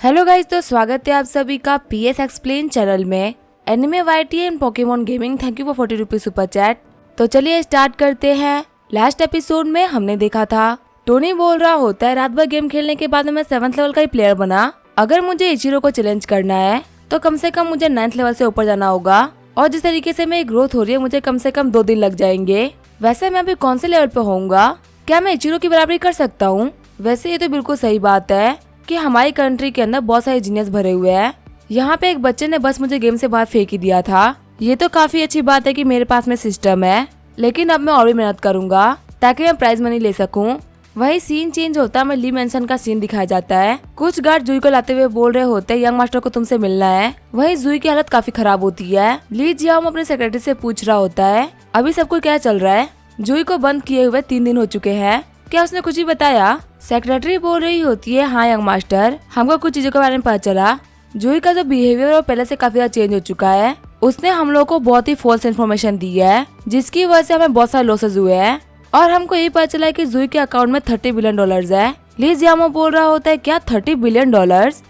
Hello guys, तो स्वागत है आप सभी का PS एक्सप्लेन चैनल में। Anime YT and Pokemon gaming, thank you for 40 rupees super chat. तो चलिए स्टार्ट करते हैं। लास्ट एपिसोड में हमने देखा था टोनी बोल रहा होता है रात भर गेम खेलने के बाद मैं 7th लेवल का ही प्लेयर बना। अगर मुझे इचिरो को चैलेंज करना है तो कम से कम मुझे 9th लेवल से ऊपर जाना होगा, और जिस तरीके से मेरी ग्रोथ हो रही है मुझे कम से कम 2 दिन लग जाएंगे। वैसे मैं अभी कौन से लेवल पे होऊंगा? क्या मैं इचिरो की बराबरी कर सकता हूँ? वैसे ये तो बिल्कुल सही बात है कि हमारी कंट्री के अंदर बहुत सारे जीनियस भरे हुए हैं। यहाँ पे एक बच्चे ने बस मुझे गेम से बाहर फेंक ही दिया था। ये तो काफी अच्छी बात है कि मेरे पास में सिस्टम है, लेकिन अब मैं और भी मेहनत करूंगा ताकि मैं प्राइज मनी ले सकूं। वही सीन चेंज होता है, मैं ली मेंशन का सीन दिखाया जाता है। कुछ गार्ड जूई को लाते हुए बोल रहे होते हैं यंग मास्टर को तुमसे मिलना है। वही जूई की हालत काफी खराब होती है। ली जियाओ अपने सेक्रेटरी से पूछ रहा होता है अभी सबको क्या चल रहा है। जूई को बंद किए हुए 3 दिन हो चुके हैं, क्या उसने कुछ भी बताया? सेक्रेटरी बोल रही होती है हाँ यंग मास्टर, हमको कुछ चीजों के बारे में पता चला। जूही का जो बिहेवियर वो पहले से काफी ज्यादा चेंज हो चुका है। उसने हम लोगों को बहुत ही फॉल्स इन्फॉर्मेशन दी है, जिसकी वजह से हमें बहुत सारे लॉसेस हुए हैं। और हमको ये पता चला है कि जूही के अकाउंट में $30 बिलियन है। ली जियामो बोल रहा होता है क्या $30 बिलियन?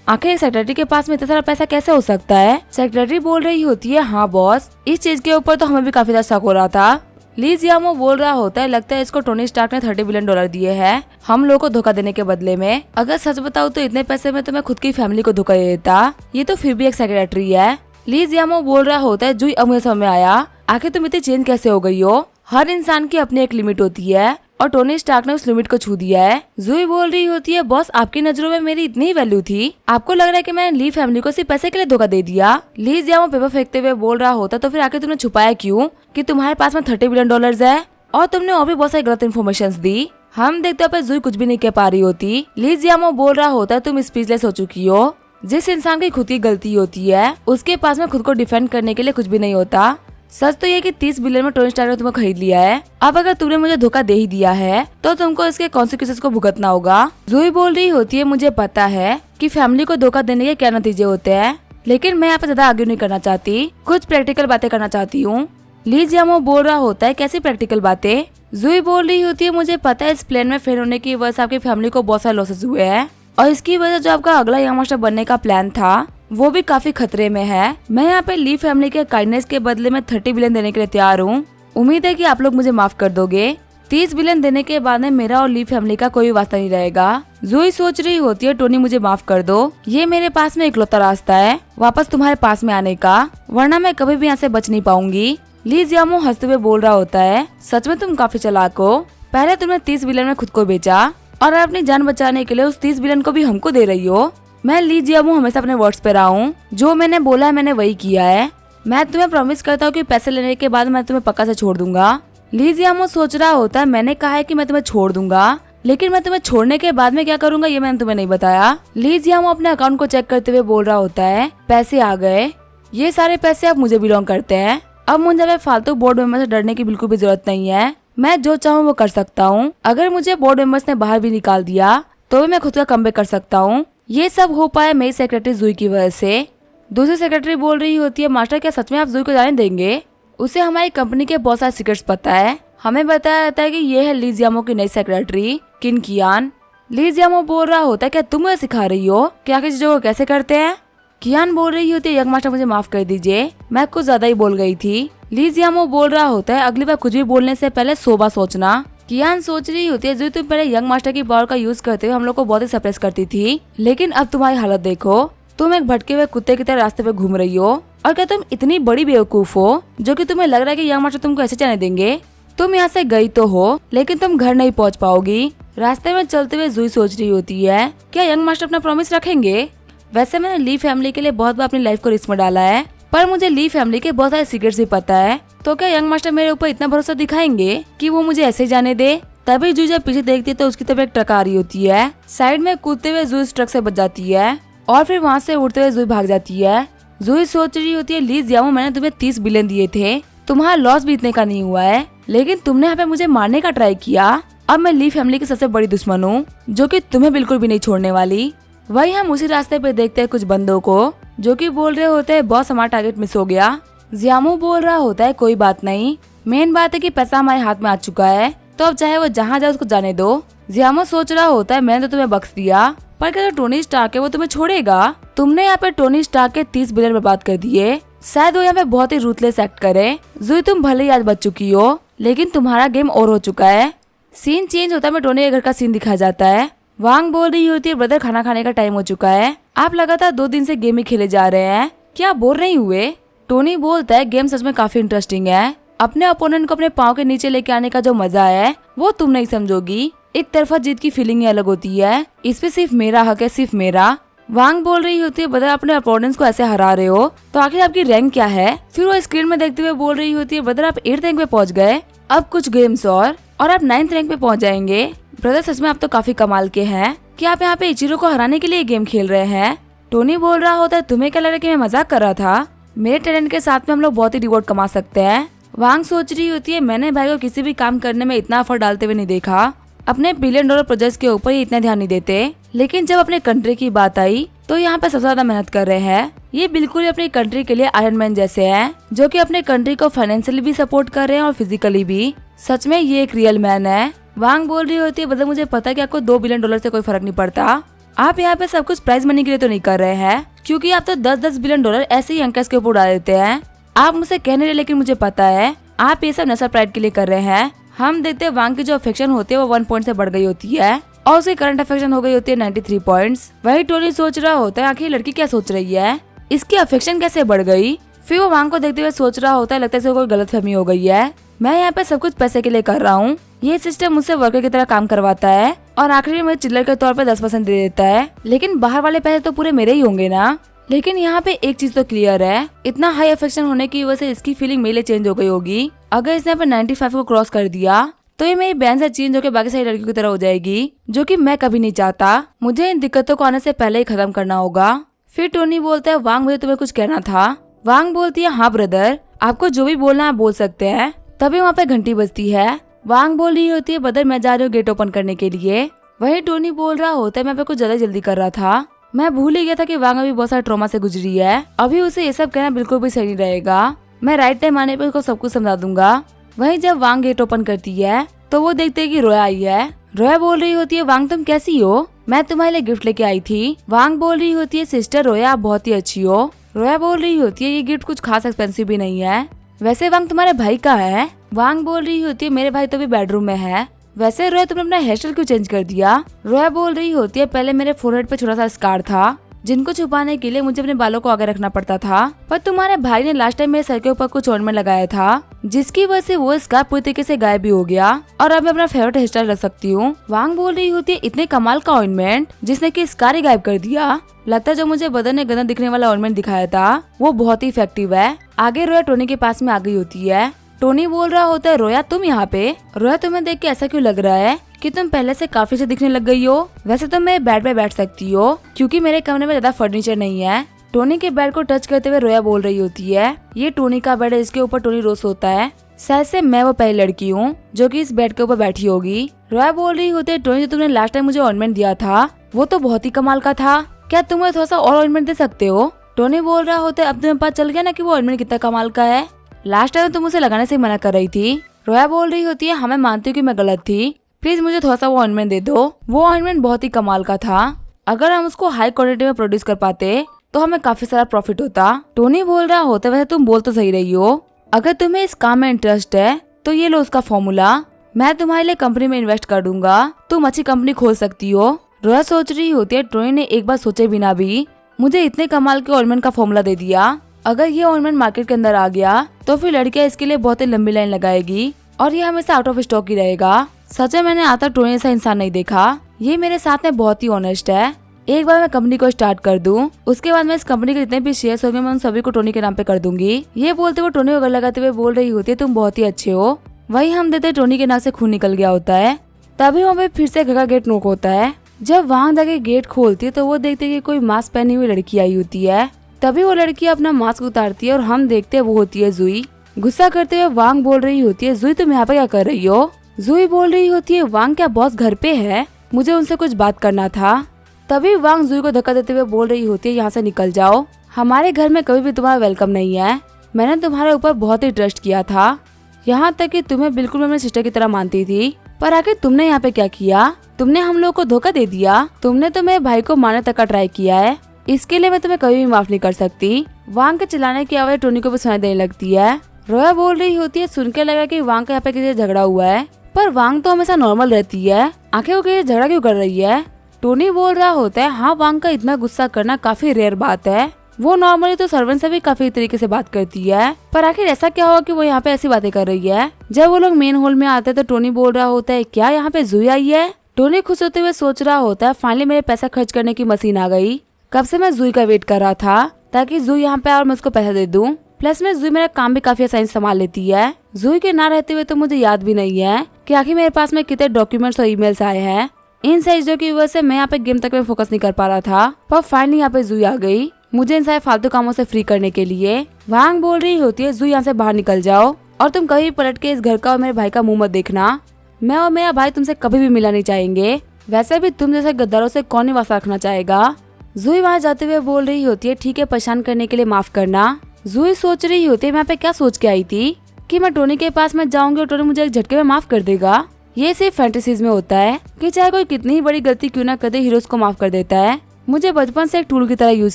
आखिर सेक्रेटरी के पास में इतना सारा पैसा कैसे हो सकता है? सेक्रेटरी बोल रही होती है हाँ बॉस, इस चीज के ऊपर तो हमें भी काफी ज्यादा शक हो रहा था। ली जियामो बोल रहा होता है लगता है इसको टोनी स्टार्क ने $30 बिलियन दिए हैं हम लोग को धोखा देने के बदले में। अगर सच बताऊं तो इतने पैसे में तो मैं खुद की फैमिली को धोखा दे देता। ये तो फिर भी एक सेक्रेटरी है। ली जियामो बोल रहा होता है जूई अब मुझे समझ में आया, आखिर तुम इतनी चेंज कैसे हो गई हो? हर इंसान की अपनी एक लिमिट होती है और टोनी स्टार्क ने उस लिमिट को छू दिया है। जूई बोल रही होती है बॉस आपकी नजरों में मेरी इतनी वैल्यू थी, आपको लग रहा है कि मैंने ली फैमिली को सिर्फ पैसे के लिए धोखा दे दिया? ली जियामो पेपर फेंकते हुए बोल रहा होता तो फिर आखिर तुमने छुपाया क्यों कि तुम्हारे पास में $30 बिलियन है? और तुमने और भी बहुत सारी गलत इन्फॉर्मेशन दी। हम देखते पे जूई कुछ भी नहीं कह पा रही होती। ली जियामो बोल रहा होता है तुम स्पीचलेस हो चुकी हो। जिस इंसान की खुद की गलती होती है उसके पास में खुद को डिफेंड करने के लिए कुछ भी नहीं होता। सच तो ये कि 30 बिलियन में टोनी स्टार्क ने तुम्हें खरीद लिया है। अब अगर तुमने मुझे धोखा दे ही दिया है तो तुमको इसके कॉन्सिक्वेंसेस को भुगतना होगा। जूई बोल रही होती है मुझे पता है कि फैमिली को धोखा देने के क्या नतीजे होते हैं, लेकिन मैं यहाँ पे ज्यादा आगे नहीं करना चाहती, कुछ प्रैक्टिकल बातें करना चाहती हूँ। ली जियामो बोल रहा होता है कैसी प्रैक्टिकल बातें? जूई बोल रही होती है मुझे पता है इस प्लेन में फेल होने की वजह से आपकी फैमिली को बहुत सारे लॉसेस हुए हैं, और इसकी वजह जो आपका अगला यंग मास्टर बनने का प्लान था वो भी काफी खतरे में है। मैं यहाँ पे ली फैमिली के काइंडनेस के बदले में $30 बिलियन देने के लिए तैयार हूँ। उम्मीद है कि आप लोग मुझे माफ कर दोगे। 30 बिलियन देने के बाद में मेरा और ली फैमिली का कोई वास्ता नहीं रहेगा। जूई सोच रही होती है टोनी मुझे माफ कर दो, ये मेरे पास में इकलौता रास्ता है वापस तुम्हारे पास में आने का, वरना मैं कभी भी यहाँ से बच नहीं पाऊंगी। ली जियामो हंसते हुए बोल रहा होता है सच में तुम काफी चालाक हो। पहले तुमने 30 बिलियन में खुद को बेचा और अपनी जान बचाने के लिए उस 30 बिलियन को भी हमको दे रही हो। मैं ली जियामो हमेशा अपने वर्ड्स पे रहा हूँ, जो मैंने बोला है मैंने वही किया है। मैं तुम्हें प्रॉमिस करता हूँ कि पैसे लेने के बाद मैं तुम्हें पक्का से छोड़ दूंगा। ली जियामो सोच रहा होता है मैंने कहा है कि मैं तुम्हें छोड़ दूंगा, लेकिन मैं तुम्हें छोड़ने के बाद में क्या करूंगा ये मैंने तुम्हें नहीं बताया। ली जियामो अपने अकाउंट को चेक करते हुए बोल रहा होता है पैसे आ गए, ये सारे पैसे अब मुझे बिलोंग करते हैं। अब मुझे फालतू बोर्ड मेंबर से डरने की बिल्कुल भी जरूरत नहीं है, मैं जो चाहूँ वो कर सकता हूँ। अगर मुझे बोर्ड मेंबर्स ने बाहर भी निकाल दिया तो भी मैं खुद का कमबैक कर सकता हूँ। ये सब हो पाया मेरी सेक्रेटरी जूई की वजह से। दूसरी सेक्रेटरी बोल रही होती है मास्टर क्या सच में आप जूई को जाने देंगे? उसे हमारी कंपनी के बहुत सारे सीक्रेट्स पता है। हमें बताया जाता है कि ये है ली जियामो की नई सेक्रेटरी किन कियान। ली जियामो बोल रहा होता है क्या तुम मुझे सिखा रही हो क्या किसी चीजों को कैसे करते हैं? कियान बोल रही होती है यंग मास्टर मुझे माफ कर दीजिए, मैं कुछ ज्यादा ही बोल गई थी। ली जियामो बोल रहा होता है अगली बार कुछ भी बोलने से पहले 100 बार सोचना। कियान सोच रही होती है जो तुम पहले यंग मास्टर की पावर का यूज करते हुए हम लोग को बहुत ही सप्रेस करती थी, लेकिन अब तुम्हारी हालत देखो, तुम एक भटके हुए कुत्ते की तरह रास्ते पे घूम रही हो। और क्या तुम इतनी बड़ी बेवकूफ हो जो कि तुम्हें लग रहा है कि यंग मास्टर तुमको ऐसे जाने देंगे? तुम यहाँ से गई तो हो लेकिन तुम घर नहीं पहुँच पाओगी। रास्ते में चलते हुए जूई सोच रही होती है क्या यंग मास्टर अपना प्रॉमिस रखेंगे? वैसे मैंने ली फैमिली के लिए बहुत बार अपनी लाइफ को रिस्क में डाला है, पर मुझे ली फैमिली के बहुत सारे सीक्रेट्स भी पता है, तो क्या यंग मास्टर मेरे ऊपर इतना भरोसा दिखाएंगे कि वो मुझे ऐसे जाने दे? तभी जूई जब पीछे देखती है तो उसकी तरफ एक ट्रक आ रही होती है। साइड में कूदते हुए जूई ट्रक से बच जाती है और फिर वहाँ से उड़ते हुए जूई भाग जाती है। जूई सोच रही होती है ली जियामो मैंने तुम्हें 30 बिलियन दिए थे, तुम्हारा लॉस भी इतने का नहीं हुआ है, लेकिन तुमने यहाँ पे मुझे मारने का ट्राई किया। अब मैं ली फैमिली की सबसे बड़ी दुश्मन हूँ जो कि तुम्हें बिल्कुल भी नहीं छोड़ने वाली। वही हम उसी रास्ते पे देखते हैं कुछ बंदों को जो कि बोल रहे होते हैं बॉस हमारा टारगेट मिस हो गया। जियामो बोल रहा होता है कोई बात नहीं, मेन बात है कि पैसा हमारे हाथ में आ चुका है, तो अब चाहे वो जहाँ जाए उसको जाने दो। जियामो सोच रहा होता है मैंने तो तुम्हें बख्श दिया, पर क्या जो टोनी स्टार्क है वो तुम्हें छोड़ेगा? तुमने यहाँ पे टोनी स्टार्क के 30 बिलियन बर्बाद कर दिए, शायद वो यहाँ पे बहुत ही रूथलेस एक्ट करे। जुई तुम भले ही आज बच चुकी हो, लेकिन तुम्हारा गेम और हो चुका है। सीन चेंज होता है, मैं टोनी के घर का सीन दिखाया जाता है। वांग बोल रही होती है ब्रदर खाना खाने का टाइम हो चुका है, आप लगातार 2 दिन से गेम ही खेले जा रहे हैं, क्या बोर नहीं हुए? टोनी बोलता है गेम सच में काफी इंटरेस्टिंग है, अपने अपोनेंट को अपने पाँव के नीचे लेके आने का जो मजा है वो तुम नहीं समझोगी। एक तरफा जीत की फीलिंग ही अलग होती है, इसपे सिर्फ मेरा हक है, सिर्फ मेरा। वांग बोल रही होती है ब्रदर अपने अपोनेंट्स को ऐसे हरा रहे हो तो आखिर आपकी रैंक क्या है? फिर वो स्क्रीन में देखते हुए बोल रही होती है ब्रदर आप 8th रैंक पे पहुंच गए, अब कुछ गेम्स और आप 9th रैंक पे पहुंच जाएंगे। ब्रदर सच में आप तो काफी कमाल के हैं कि आप यहाँ पे इचिरो को हराने के लिए गेम खेल रहे हैं। टोनी बोल रहा होता है तुम्हें क्या लग रहा है कि मैं मजाक कर रहा था? मेरे टैलेंट के साथ में हम लोग बहुत ही रिवॉर्ड कमा सकते हैं। वांग सोच रही होती है मैंने भाई को किसी भी काम करने में इतना एफर्ट डालते हुए नहीं देखा, अपने बिलियन डॉलर प्रोजेक्ट के ऊपर ही इतना ध्यान नहीं देते, लेकिन जब अपने कंट्री की बात आई तो यहाँ पे सबसे ज्यादा मेहनत कर रहे हैं। ये बिल्कुल ही अपनी कंट्री के लिए आयरन मैन जैसे हैं, जो कि अपने कंट्री को फाइनेंशियली भी सपोर्ट कर रहे हैं और फिजिकली भी। सच में ये एक रियल मैन है। वांग बोल रही होती है बदल मुझे पता है कि आपको 2 बिलियन डॉलर से कोई फर्क नहीं पड़ता, आप यहाँ पे सब कुछ प्राइज मनी के लिए तो नहीं कर रहे हैं, क्योंकि आप तो 10-10 बिलियन डॉलर ऐसे ही अंकस के ऊपर उड़ा देते हैं। आप मुझसे कहने रहे लेकिन मुझे पता है आप ये सब नशा प्राइड के लिए कर रहे हैं। हम देखते हैं वांग की जो अफेक्शन होती है वो 1 पॉइंट से बढ़ गई होती है और उसकी करंट अफेक्शन हो गई होती है 93 पॉइंट्स। वही टोनी सोच रहा होता है आखिर लड़की क्या सोच रही है, इसकी अफेक्शन कैसे बढ़ गई? फिर वो वांग को देखते हुए सोच रहा होता है लगता है कोई गलतफहमी हो गई है, मैं यहाँ पे सब कुछ पैसे के लिए कर रहा हूँ, ये सिस्टम मुझसे वर्कर की तरह काम करवाता है और आखिर में मुझे चिल्लर के तौर पे 10% दे देता है, लेकिन बाहर वाले पैसे तो पूरे मेरे ही होंगे ना। लेकिन यहाँ पे एक चीज तो क्लियर है, इतना हाई अफेक्शन होने की वजह से इसकी फीलिंग मेरे लिए चेंज हो गई होगी। अगर इसने यहाँ पे 95 को क्रॉस कर दिया तो ये मेरी बहन से चेंज होकर बाकी सारी लड़कियों की तरह हो जाएगी, जो कि मैं कभी नहीं चाहता। मुझे इन दिक्कतों को आने से पहले ही खत्म करना होगा। फिर टोनी बोलता है वांग मुझे तुम्हें कुछ कहना था। वांग बोलती है हाँ ब्रदर, आपको जो भी बोलना है आप बोल सकते हैं। तभी वहाँ पे घंटी बजती है। वांग बोल रही होती है ब्रदर मैं जा रही हूँ गेट ओपन करने के लिए। वही टोनी बोल रहा होता है मैं पे कुछ ज्यादा जल्दी कर रहा था, मैं भूल ही गया था कि वांग अभी बहुत सारा ट्रॉमा से गुजरी है, अभी उसे ये सब कहना बिल्कुल भी सही नहीं रहेगा, मैं राइट टाइम आने पे उसको सब कुछ समझा दूंगा। वहीं जब वांग गेट ओपन करती है तो वो देखते है कि रोया आई है। रोया बोल रही होती है वांग तुम कैसी हो, मैं तुम्हारे लिए गिफ्ट लेके आई थी। वांग बोल रही होती है सिस्टर रोया आप बहुत ही अच्छी हो। रोया बोल रही होती है ये गिफ्ट कुछ खास एक्सपेंसिव भी नहीं है, वैसे वांग तुम्हारे भाई का है। वांग बोल रही होती है मेरे भाई तो भी बेडरूम में है। वैसे रोया तुमने अपना हेयर स्टाइल क्यों चेंज कर दिया? रोया बोल रही होती है पहले मेरे फोरहेड पे छोटा सा स्कार था, जिनको छुपाने के लिए मुझे अपने बालों को आगे रखना पड़ता था, पर तुम्हारे भाई ने लास्ट टाइम मेरे सर के ऊपर कुछ ऑर्नामेंट लगाया था, जिसकी वजह से वो स्कार पूरी तरीके से गायब भी हो गया और अब मैं अपना फेवरेट हेयर स्टाइल रख सकती हूँ। वांग बोल रही होती है इतने कमाल का ऑर्नामेंट जिसने कि स्कार ही गायब कर दिया, लगता है जो मुझे बदन में गंदा दिखने वाला ऑर्नामेंट दिखाया था वो बहुत ही इफेक्टिव है। आगे रोया टोनी के पास में आ गई होती है। टोनी बोल रहा होता है रोया तुम यहाँ पे? रोया तुम्हें देख के ऐसा क्यों लग रहा है कि तुम पहले से काफी से दिखने लग गई हो? वैसे तुम मेरे बेड पे बैठ सकती हो क्योंकि मेरे कमरे में ज्यादा फर्नीचर नहीं है। टोनी के बेड को टच करते हुए रोया बोल रही होती है ये टोनी का बेड है, इसके ऊपर टोनी रोज सोता है, शायद से मैं वो पहली लड़की हूँ जो कि इस बेड के ऊपर बैठी होगी। रोया बोल रही होती है टोनी जो तुमने लास्ट टाइम मुझे ऑर्नामेंट दिया था वो तो बहुत ही कमाल का था, क्या तुम मुझे थोड़ा सा और ऑर्नामेंट दे सकते हो? टोनी बोल रहा होता है अब तुम्हें पता चल गया ना कि वो ऑर्नामेंट कितना कमाल का है, लास्ट टाइम तुम उसे लगाने से मना कर रही थी। रोया बोल रही होती है हाँ मैं मानती हूँ कि मैं गलत थी, प्लीज मुझे थोड़ा सा वो ऑर्नामेंट दे दो, वो ऑर्नामेंट बहुत ही कमाल का था, अगर हम उसको हाई क्वांटिटी में प्रोड्यूस कर पाते तो हमें काफी सारा प्रॉफिट होता। टोनी बोल रहा होता वैसे तुम बोल तो सही रही हो, अगर तुम्हें इस काम में इंटरेस्ट है तो ये लो उसका फॉर्मूला, मैं तुम्हारे लिए कंपनी में इन्वेस्ट कर दूंगा, तुम अच्छी कंपनी खोल सकती हो। रोया सोच रही होती है टोनी ने एक बार सोचे बिना भी मुझे इतने कमाल के ऑर्नामेंट का फॉर्मूला दे दिया, अगर ये ऑर्नामेंट मार्केट के अंदर आ गया तो फिर लड़कियां इसके लिए बहुत ही लंबी लाइन लगाएगी और ये हमेशा आउट ऑफ स्टॉक ही रहेगा। सच में मैंने आता टोनी ऐसा इंसान नहीं देखा, ये मेरे साथ में बहुत ही ऑनेस्ट है, एक बार मैं कंपनी को स्टार्ट कर दूं उसके बाद मैं इस कंपनी के जितने भी शेयर्स होंगे मैं उन सभी को टोनी के नाम पे कर दूंगी। ये बोलते हुए टोनी को गले लगाते हुए बोल रही होती है तुम बहुत ही अच्छे हो। वही हम देते टोनी के नाक से खून निकल गया होता है। तभी वहाँ पे फिर से घर का गेट नॉक होता है। जब वहाँ जाके गेट खोलती है तो वो देखते कि कोई मास्क पहनी हुई लड़की आई होती है। तभी वो लड़की अपना मास्क उतारती है और हम देखते हैं वो होती है जुई। गुस्सा करते हुए वांग बोल रही होती है जुई तुम यहाँ पे क्या कर रही हो? जुई बोल रही होती है वांग क्या बॉस घर पे है, मुझे उनसे कुछ बात करना था। तभी वांग जुई को धक्का देते हुए बोल रही होती है यहाँ से निकल जाओ, हमारे घर में कभी भी तुम्हारा वेलकम नहीं है, मैंने तुम्हारे ऊपर बहुत ही ट्रस्ट किया था, यहाँ तक कि तुम्हें बिल्कुल मैं अपनी सिस्टर की तरह मानती थी, पर आखिर तुमने यहाँ पे क्या किया? तुमने हम लोग को धोखा दे दिया। तुमने तो मेरे भाई को मारने तक का ट्राई किया है। इसके लिए मैं तुम्हें कभी भी माफ नहीं कर सकती। वांग के चिल्लाने की आवाज टोनी को भी सुनाई देने लगती है। रोया बोल रही होती है। सुन के लगा कि वांग का यहाँ पे किसी से झगड़ा हुआ है, पर वांग तो हमेशा नॉर्मल रहती है, आखिर वो किसी झगड़ा क्यों कर रही है? टोनी बोल रहा होता है, हाँ वांग का इतना गुस्सा करना काफी रेयर बात है। वो नॉर्मली तो सर्वेंट से भी काफी तरीके से बात करती है, पर आखिर ऐसा क्या हुआ कि वो यहाँ पे ऐसी बातें कर रही है? जब वो लोग मेन हॉल में आते हैं तो टोनी बोल रहा होता है, क्या यहाँ पे जुई आई है? टोनी खुश होते हुए सोच रहा होता है, फाइनली मेरे पैसा खर्च करने की मशीन आ गई। कब से मैं जुई का वेट कर रहा था ताकि जुई यहाँ पे और मैं उसको पैसा दे दूं। प्लस में जुई मेरा काम भी काफी आसानी से संभाल लेती है। जुई के ना रहते हुए तो मुझे याद भी नहीं है कि आखिर मेरे पास में कितने डॉक्यूमेंट्स और ईमेल्स आए हैं। इन सारी चीजों की वजह से मैं यहाँ पे गेम तक में फोकस नहीं कर पा रहा था, पर फाइनली यहाँ पे जुई आ गई मुझे इन सारे फालतू कामों से फ्री करने के लिए। वांग बोल रही होती है, जुई यहाँ से बाहर निकल जाओ और तुम कभी पलट के इस घर का और मेरे भाई का मुंह मत देखना। मैं और मेरा भाई तुमसे कभी भी मिला नहीं चाहेंगे। वैसे भी तुम जैसे गद्दारों से कौन ही वास्ता रखना चाहेगा? जुई वहाँ जाते हुए बोल रही होती है, ठीक है परेशान करने के लिए माफ करना। जुई सोच रही होती है, मैं यहाँ पे क्या सोच के आई थी कि मैं टोनी के पास में जाऊंगी और टोनी मुझे एक झटके में माफ कर देगा। ये सिर्फ फैंटेसीज में होता है कि चाहे कोई कितनी ही बड़ी गलती क्यों ना कर दे, हीरोज को माफ कर देता है। मुझे बचपन से एक टूल की तरह यूज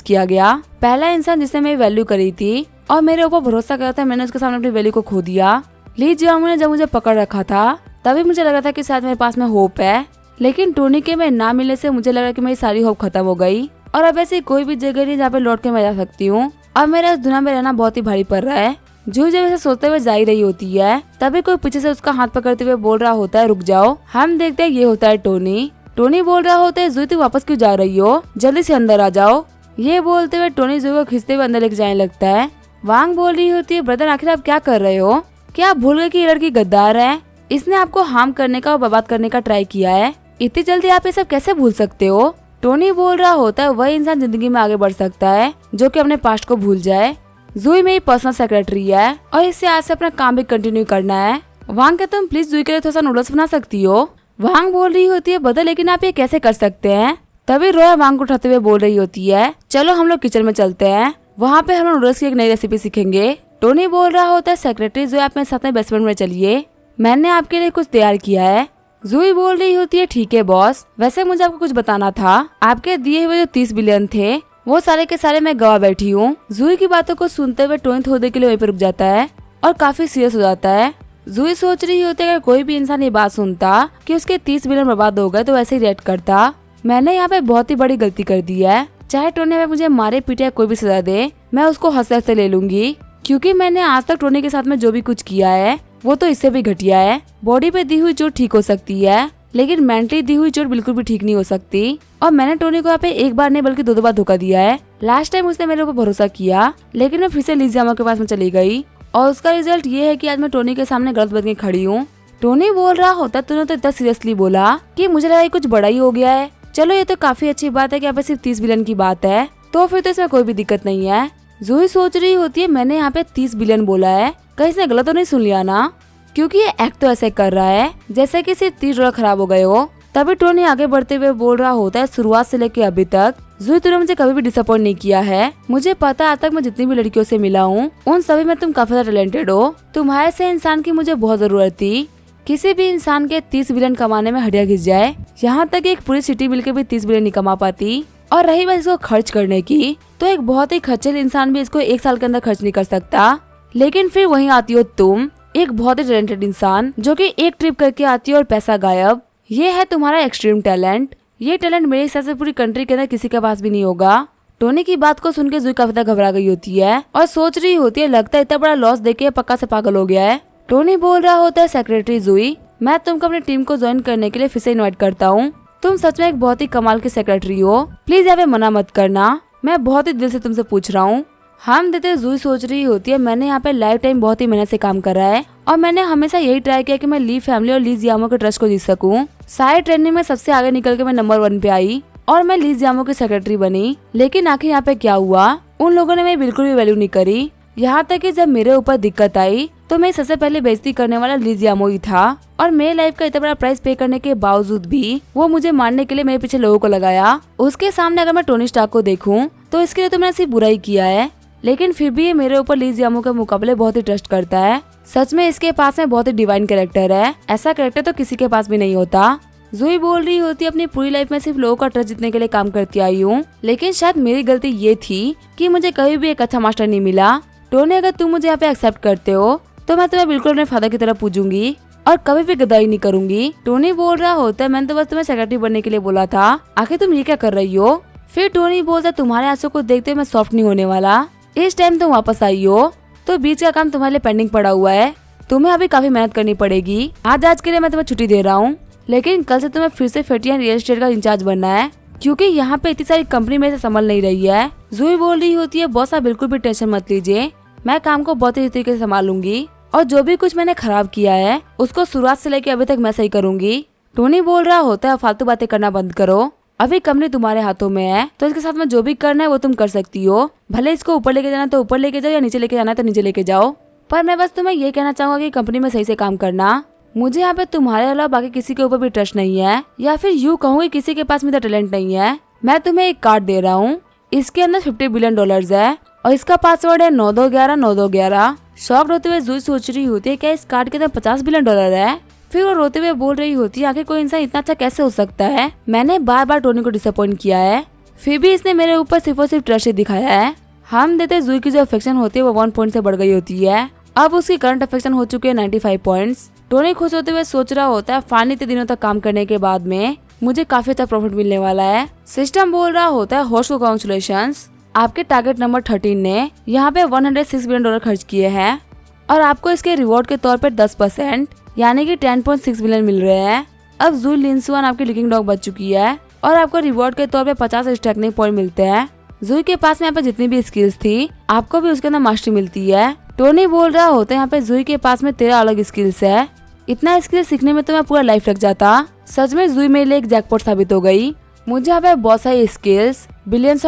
किया गया। पहला इंसान जिसने मेरी वैल्यू करी थी और मेरे ऊपर भरोसा करा था, मैंने उसके सामने अपनी वैल्यू को खो दिया। ली जियांग ने जब मुझे पकड़ रखा था तभी मुझे लगा था कि शायद मेरे पास में होप है, लेकिन टोनी के में ना मिलने से मुझे लगा कि मेरी सारी होप खत्म हो गई और अब ऐसी कोई भी जगह नहीं जहाँ पे लौट के मैं जा सकती हूँ। अब मेरा इस दुनिया में रहना बहुत ही भारी पड़ रहा है। जूही जब ऐसे सोचते हुए जा ही रही होती है तभी कोई पीछे से उसका हाथ पकड़ते हुए बोल रहा होता है, रुक जाओ। हम देखते हैं ये होता है टोनी। टोनी बोल रहा होता है, जूही तुम वापस क्यों जा रही हो, जल्दी से अंदर आ जाओ। ये बोलते हुए टोनी जूही को खींचते हुए अंदर लेके जाने लगता है। वांग बोल रही होती है, ब्रदर आखिर आप क्या कर रहे हो? क्या आप भूल गए कि ये लड़की गद्दार है? इसने आपको हार्म करने का और बर्बाद करने का ट्राई किया है। इतनी जल्दी आप ये सब कैसे भूल सकते हो? टोनी बोल रहा होता है, वही इंसान जिंदगी में आगे बढ़ सकता है जो कि अपने पास्ट को भूल जाए। जूही मेरी पर्सनल सेक्रेटरी है और इससे आज से अपना काम भी कंटिन्यू करना है। वांग क्या तुम प्लीज जूही के लिए थोड़ा सा नूडल्स बना सकती हो? वांग बोल रही होती है, बदल लेकिन आप ये कैसे कर सकते हैं? तभी रोया वांग को उठाते हुए बोल रही होती है, चलो हम लोग किचन में चलते हैं, वहाँ पे हम नूडल्स की एक नई रेसिपी सीखेंगे। टोनी बोल रहा होता है, सेक्रेटरी जूही आप मेरे साथ में बेसमेंट में चलिए, मैंने आपके लिए कुछ तैयार किया है। जूही बोल रही होती है, ठीक है बॉस, वैसे मुझे आपको कुछ बताना था। आपके दिए हुए जो 30 बिलियन थे वो सारे के सारे मैं गवा बैठी हूँ। जूही की बातों को सुनते हुए टोनी थोड़ी के लिए वहीं पर रुक जाता है और काफी सीरियस हो जाता है। जूही सोच रही होती है, अगर कोई भी इंसान ये बात सुनता कि उसके 30 बिलियन बर्बाद हो गए तो वैसे ही रिएक्ट करता। मैंने यहाँ पे बहुत ही बड़ी गलती कर दी है। चाहे टोनी में मुझे मारे पीटे या कोई भी सजा दे, मैं उसको हंसते हंसते ले लूंगी, क्योंकि मैंने आज तक टोनी के साथ में जो भी कुछ किया है वो तो इससे भी घटिया है। बॉडी पे दी हुई चोट ठीक हो सकती है, लेकिन मेंटली दी हुई चोट बिल्कुल भी ठीक नहीं हो सकती। और मैंने टोनी को यहाँ पे एक बार नहीं बल्कि 2 बार धोखा दिया है। लास्ट टाइम उसने मेरे ऊपर भरोसा किया, लेकिन मैं फिर से ली जियांग के पास में चली गई और उसका रिजल्ट ये है कि आज मैं टोनी के सामने गलत बन के खड़ी हूँ। टोनी बोल रहा होता, तूने तो इतना सीरियसली बोला कि मुझे लगा कुछ बड़ा ही हो गया है। चलो ये तो काफी अच्छी बात है कि यहाँ पे सिर्फ 30 बिलियन की बात है, तो फिर तो इसमें कोई भी दिक्कत नहीं है। जूही सोच रही होती है, मैंने यहाँ पे 30 बिलियन बोला है, कहीं इसने गलत तो नहीं सुन लिया ना, क्योंकि ये एक्ट तो ऐसे कर रहा है जैसे कि सिर्फ 30 डॉलर खराब हो गए हो। तभी टोनी आगे बढ़ते हुए बोल रहा होता है, शुरुआत से लेके अभी तक जूही तूने मुझे कभी भी डिसअपॉइंट नहीं किया है। मुझे पता है आज तक मैं जितनी भी लड़कियों से मिला हूँ उन सभी में तुम काफी ज्यादा टैलेंटेड हो। तुम्हारे से इंसान की मुझे बहुत जरूरत थी। किसी भी इंसान के 30 बिलियन कमाने में हड्डियां घिस जाए, यहाँ तक एक पूरी सिटी मिलकर भी 30 बिलियन नहीं कमा पाती। और रही बात इसको खर्च करने की, तो एक बहुत ही खर्चील इंसान भी इसको 1 साल के अंदर खर्च नहीं कर सकता। लेकिन फिर वहीं आती हो तुम, एक बहुत ही टैलेंटेड इंसान जो कि एक ट्रिप करके आती है और पैसा गायब। ये है तुम्हारा एक्सट्रीम टैलेंट। ये टैलेंट मेरे हिसाब से पूरी कंट्री के अंदर किसी के पास भी नहीं होगा। टोनी की बात को सुन के जूही काफी ज्यादा घबरा गई होती है और सोच रही होती है, लगता है इतना बड़ा लॉस देके पक्का से पागल हो गया है। टोनी बोल रहा होता है, सेक्रेटरी जूही, मैं तुमको अपनी टीम को ज्वाइन करने के लिए फिर से इन्वाइट करता हूँ। तुम सच में एक बहुत ही कमाल की सेक्रेटरी हो, प्लीज यहाँ पे मना मत करना, मैं बहुत ही दिल से तुमसे पूछ रहा हूँ। हम देते जूही सोच रही होती है, मैंने यहाँ पे लाइफ टाइम बहुत ही मेहनत से काम करा है और मैंने हमेशा यही ट्राई किया कि मैं ली फैमिली और ली जियांग के ट्रस्ट को जीत सकूं। सारी ट्रेनिंग में सबसे आगे निकल के मैं नंबर 1 पे आई और मैं ली जियांग की सेक्रेटरी बनी। लेकिन आखिर यहाँ पे क्या हुआ, उन लोगों ने मेरी बिल्कुल भी वैल्यू नहीं करी। यहाँ तक कि जब मेरे ऊपर दिक्कत आई तो मैं सबसे पहले बेइज्जती करने वाला ली जियांग ही था और मेरे लाइफ का इतना बड़ा प्राइस पे करने के बावजूद भी वो मुझे मारने के लिए मेरे पीछे लोगों को लगाया। उसके सामने अगर मैं टोनी स्टार्क को देखूं तो इसके लिए तो मैंने सिर्फ बुरा ही किया है, लेकिन फिर भी ये मेरे ऊपर ली जियामू के मुकाबले बहुत ही ट्रस्ट करता है। सच में इसके पास में बहुत ही डिवाइन कैरेक्टर है, ऐसा कैरेक्टर तो किसी के पास भी नहीं होता। जूही बोल रही होती है अपनी पूरी लाइफ में सिर्फ लोगों का ट्रस्ट जीतने के लिए काम करती आई हूँ, लेकिन शायद मेरी गलती ये थी कि मुझे कभी भी एक अच्छा मास्टर नहीं मिला। टोनी, अगर तुम मुझे यहाँ पे एक्सेप्ट करते हो तो मैं तुम्हें बिल्कुल अपने फादर की तरह पूजूंगी और कभी भी गद्दारी नहीं करूंगी। टोनी बोल रहा होता है मैंने तो बस तुम्हें सेक्रेटरी बनने के लिए बोला था, आखिर तुम ये क्या कर रही हो। फिर टोनी बोलता तुम्हारे आंसू को देखते हुए मैं सॉफ्ट नहीं होने वाला। इस टाइम तुम वापस आई हो तो बीच का काम तुम्हारे लिए पेंडिंग पड़ा हुआ है, तुम्हें अभी काफी मेहनत करनी पड़ेगी। आज के लिए मैं तुम्हें छुट्टी दे रहा हूँ, लेकिन कल से तुम्हें फिर से फेटियन रियल एस्टेट का इंचार्ज बनना है, क्योंकि यहाँ पे इतनी सारी कंपनी में से संभल नहीं रही है। जूही बोल रही होती है बॉस आप बिल्कुल भी टेंशन मत लीजिए, मैं काम को बहुत ही तरीके से संभालूंगी और जो भी कुछ मैंने खराब किया है उसको शुरुआत से लेकर अभी तक मैं सही करूंगी। टोनी बोल रहा होता है फालतू बातें करना बंद करो, अभी कंपनी तुम्हारे हाथों में है तो इसके साथ में जो भी करना है वो तुम कर सकती हो। भले इसको ऊपर लेके जाना तो ऊपर लेके जाओ या नीचे लेके जाना है तो नीचे लेके जाओ, पर मैं बस तुम्हें ये कहना चाहूंगा कि कंपनी में सही से काम करना। मुझे यहाँ पे तुम्हारे अलावा बाकी किसी के ऊपर भी ट्रस्ट नहीं है, या फिर यूँ कहूँगी किसी के पास में टैलेंट नहीं है। मैं तुम्हें एक कार्ड दे रहा हूँ, इसके अंदर $50 बिलियन है और इसका पासवर्ड है 92119211। शॉक्ड होते हुए जूही सोच रही होती है क्या इस कार्ड के अंदर $50 बिलियन है। फिर वो रोते हुए बोल रही होती है आखिर कोई इंसान इतना अच्छा कैसे हो सकता है, मैंने बार बार टोनी को डिसअपॉइंट किया है, फिर भी इसने मेरे ऊपर सिर्फ और सिर्फ ट्रस्ट ही दिखाया है। हम देते जूही की जो अफेक्शन होती है वो 1 पॉइंट से बढ़ गई होती है, अब उसकी करंट अफेक्शन हो चुकी है 95 पॉइंट्स। टोनी खुश होते हुए सोच रहा होता है फाइनली इतने दिनों तक काम करने के बाद में मुझे काफी अच्छा प्रॉफिट मिलने वाला है। सिस्टम बोल रहा होता है होस्ट को कांग्रेचुलेशंस, आपके टारगेट नंबर 13 ने यहाँ पे $106 बिलियन खर्च किए हैं और आपको इसके रिवॉर्ड के तौर पर 10% यानी कि 10.6 बिलियन मिल रहे हैं। अब जूही लिनसुआन आपकी लिकिंग डॉग बच चुकी है और आपको रिवॉर्ड के तौर पे 50 स्ट्रैकनिंग पॉइंट मिलते हैं। जूही के पास में यहाँ पे जितनी भी स्किल्स थी आपको भी उसके अंदर मास्टरी मिलती है। टोनी बोल रहा होता है यहाँ पे जूही के पास में 13 अलग स्किल्स है, इतना स्किल सीखने में तो मैं पूरा लाइफ लग जाता। सच में जूही मेरे लिए एक जैकपॉट साबित हो गई, मुझे यहाँ पे बहुत सारी स्किल्स $बिलियंस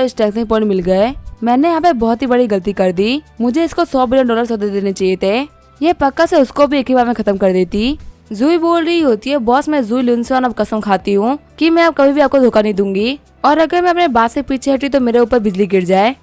स्ट्रैकनिंग पॉइंट मिल गए। मैंने यहाँ पे बहुत ही बड़ी गलती कर दी, मुझे इसको $100 बिलियन दे देने चाहिए थे, ये पक्का से उसको भी एक ही बार में खत्म कर देती। जूही बोल रही होती है बॉस मैं जूही लिनसुआन अब कसम खाती हूँ कि मैं अब कभी भी आपको धोखा नहीं दूंगी और अगर मैं अपने बात से पीछे हटी तो मेरे ऊपर बिजली गिर जाए।